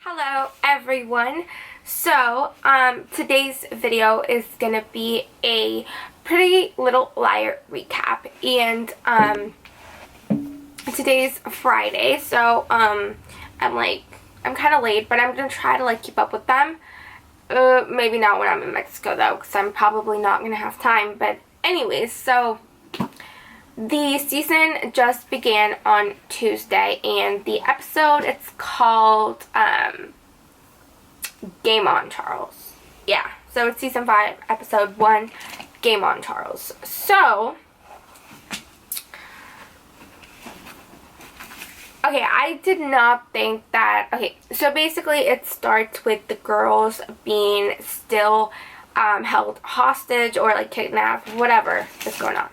Hello everyone. So today's video is gonna be a Pretty Little Liar recap, and today's Friday, so I'm kind of late, but I'm gonna try to keep up with them. Maybe not when I'm in Mexico though, because I'm probably not gonna have time. But anyways, so the season just began on Tuesday, and the episode, it's called Game On, Charles. Yeah, so it's season 5, episode 1, Game On, Charles. So, okay, I did not think that, okay, so basically it starts with the girls being still held hostage or kidnapped, whatever is going on.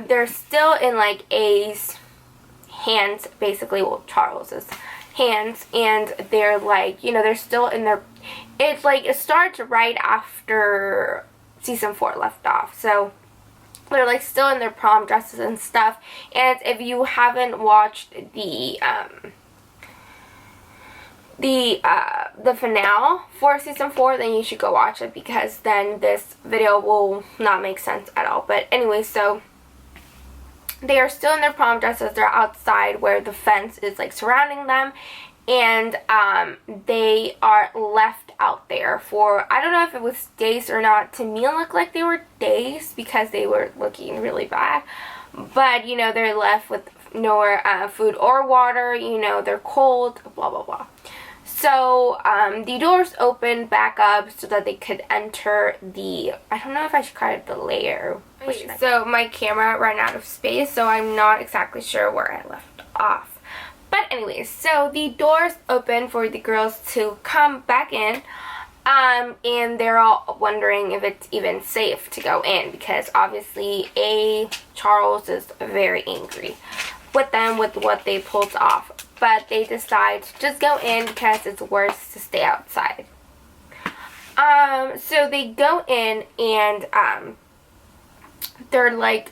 They're still in A's hands, basically, well, Charles's hands, and they're they're still in their, it starts right after season 4 left off, so they're still in their prom dresses and stuff. And if you haven't watched the finale for season 4, then you should go watch it, because then this video will not make sense at all. But anyway, so they are still in their prom dresses. They're outside where the fence is surrounding them, and they are left out there for, I don't know if it was days or not. To me it looked like they were days because they were looking really bad, but they're left with no food or water. They're cold, blah blah blah. So the doors opened back up so that they could enter the, I don't know if I should call it the lair. So my camera ran out of space, so I'm not exactly sure where I left off. But anyways, so the doors open for the girls to come back in, and they're all wondering if it's even safe to go in, because obviously Charles is very angry with them with what they pulled off. But they decide to just go in because it's worse to stay outside. So they go in, and they're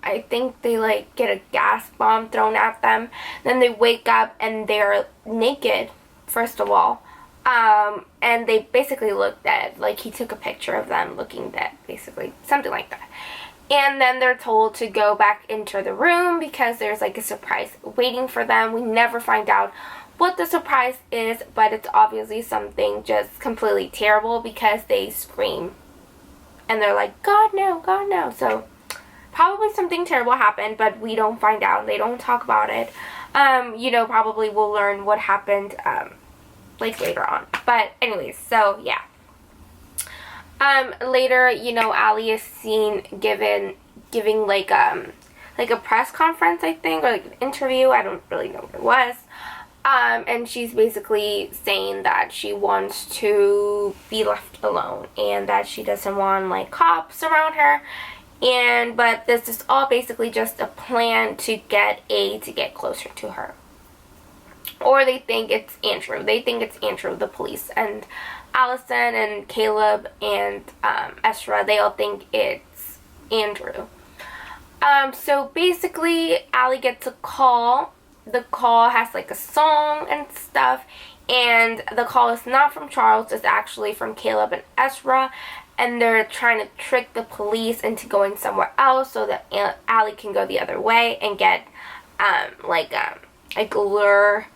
I think they get a gas bomb thrown at them. Then they wake up and they're naked, first of all. And they basically look dead. He took a picture of them looking dead, basically. Something like that. And then they're told to go back into the room because there's a surprise waiting for them. We never find out what the surprise is, but it's obviously something just completely terrible, because they scream and they're like, God no, God no. So probably something terrible happened, but we don't find out. They don't talk about it. Probably we'll learn what happened later on. But anyways, so yeah. Later, Ali is seen giving a press conference, I think, or an interview. I don't really know what it was. And she's basically saying that she wants to be left alone, and that she doesn't want cops around her. But this is all basically just a plan to get A to get closer to her. Or they think it's Andrew. They think it's Andrew, the police, and Allison and Caleb and Ezra, they all think it's Andrew. So basically, Allie gets a call. The call has a song and stuff, and the call is not from Charles. It's actually from Caleb and Ezra, and they're trying to trick the police into going somewhere else so that Allie can go the other way and get lure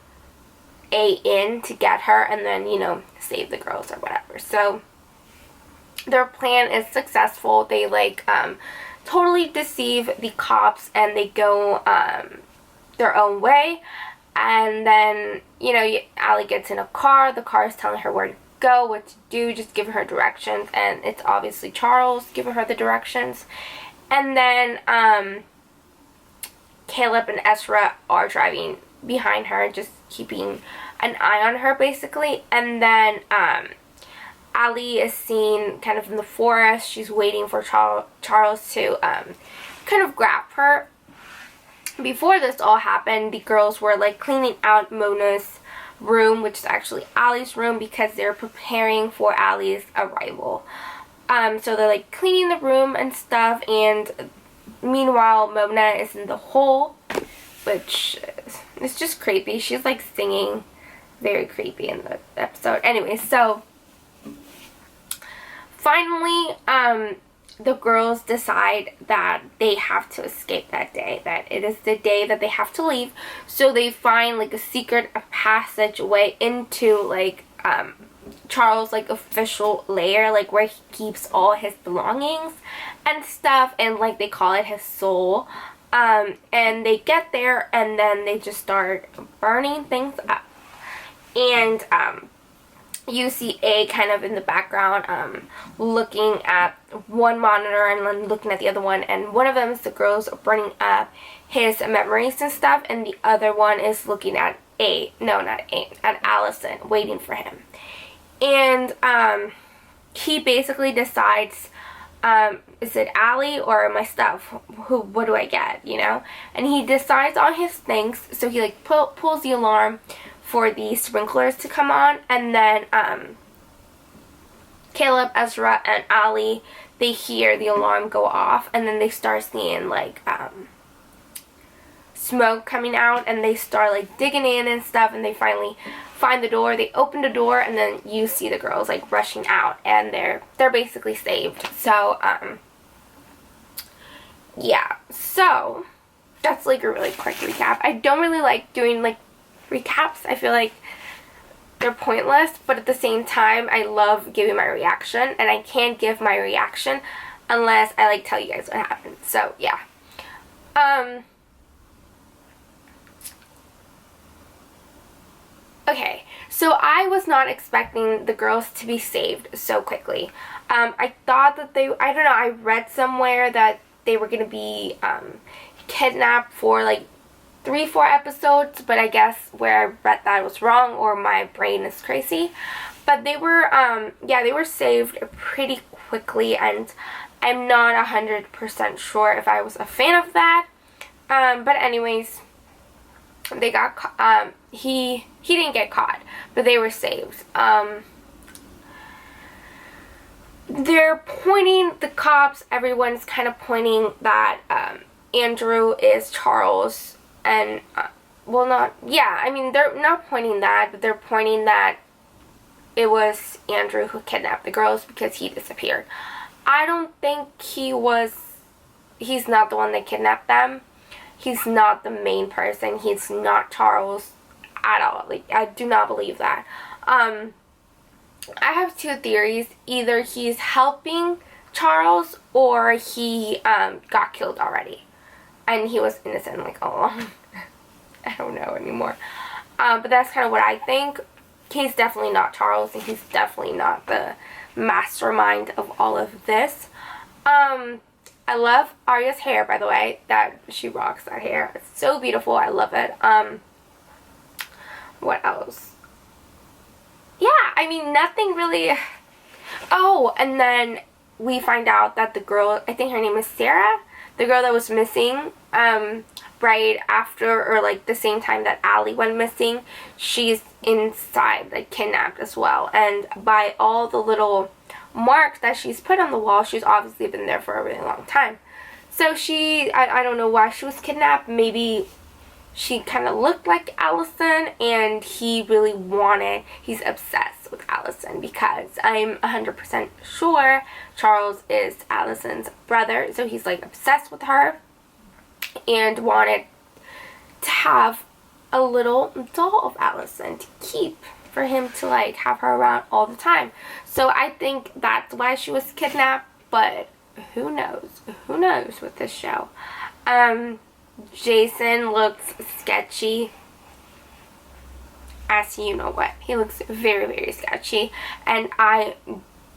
A in to get her, and then save the girls or whatever. So their plan is successful. They totally deceive the cops, and they go their own way. And then Allie gets in a car. The car is telling her where to go, what to do, just giving her directions, and it's obviously Charles giving her the directions. And then Caleb and Ezra are driving behind her, just keeping an eye on her, basically. And then Ali is seen kind of in the forest. She's waiting for Charles to kind of grab her. Before this all happened, the girls were cleaning out Mona's room, which is actually Ali's room, because they're preparing for Ali's arrival. So they're cleaning the room and stuff, and meanwhile Mona is in the hole, which is just creepy. She's singing very creepy in the episode. Anyway, so finally, the girls decide that they have to escape that day, that it is the day that they have to leave. So they find like a secret passageway into like Charles' like official lair, like where he keeps all his belongings and stuff, and like they call it his soul. And they get there, and then they just start burning things up. And you see A kind of in the background looking at one monitor and then looking at the other one, and one of them is the girls burning up his memories and stuff, and the other one is looking at at Allison, waiting for him. And he basically decides, is it Allie or my stuff? What do I get, you know? And he decides on his things, so he like pulls the alarm for the sprinklers to come on, and then Caleb, Ezra, and Allie, they hear the alarm go off, and then they start seeing like smoke coming out, and they start like digging in and stuff, and they finally find the door. They open the door, and then you see the girls like rushing out, and they're basically saved. So yeah, so that's like a really quick recap. I don't really like doing like recaps. I feel like they're pointless, but at the same time I love giving my reaction, and I can't give my reaction unless I like tell you guys what happened. So yeah, okay, so I was not expecting the girls to be saved so quickly. I thought that I don't know, I read somewhere that they were going to be kidnapped for like 3-4 episodes, but I guess where I read that was wrong, or my brain is crazy. But they were, yeah, they were saved pretty quickly, and I'm not 100% sure if I was a fan of that. But anyways, they got he didn't get caught, but they were saved. They're pointing, the cops, everyone's kind of pointing that Andrew is Charles, and well, not, yeah, I mean, they're not pointing that, but they're pointing that it was Andrew who kidnapped the girls because he disappeared. I don't think he's not the one that kidnapped them. He's not the main person. He's not Charles at all. Like, I do not believe that. I have two theories. Either he's helping Charles, or he got killed already, and he was innocent like all along. I don't know anymore. But that's kind of what I think. He's definitely not Charles, and he's definitely not the mastermind of all of this. I love Arya's hair, by the way. That she rocks that hair. It's so beautiful. I love it. What else? Yeah, I mean, nothing really. Oh, and then we find out that the girl, I think her name is Sarah, the girl that was missing, right after, or like the same time that Allie went missing, she's inside, like kidnapped as well. And by all the little marks that she's put on the wall, she's obviously been there for a really long time. So I don't know why she was kidnapped. Maybe she kind of looked like Allison, and he's obsessed with Allison, because I'm 100% sure Charles is Allison's brother, so he's like obsessed with her and wanted to have a little doll of Allison to keep, for him to like have her around all the time. So I think that's why she was kidnapped, but who knows with this show. Jason looks sketchy, as you know what. He looks very, very sketchy, and I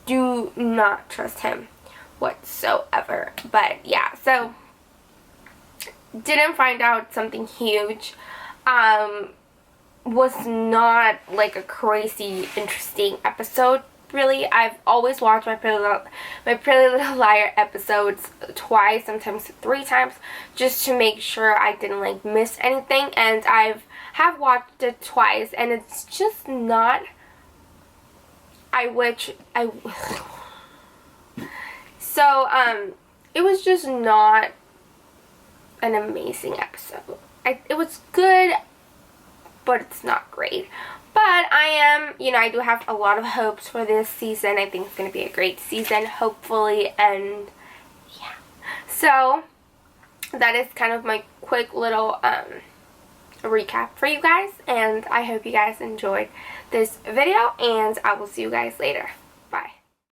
do not trust him whatsoever. But yeah, so didn't find out something huge. Was not like a crazy interesting episode, really. I've always watched my Pretty Little Liar episodes twice, sometimes 3 times, just to make sure I didn't like miss anything, and have watched it twice, and it's just not, so it was just not an amazing episode. It was good, but it's not great. But I am, you know, I do have a lot of hopes for this season. I think it's going to be a great season, hopefully, and yeah. So, that is kind of my quick little recap for you guys, and I hope you guys enjoyed this video, and I will see you guys later.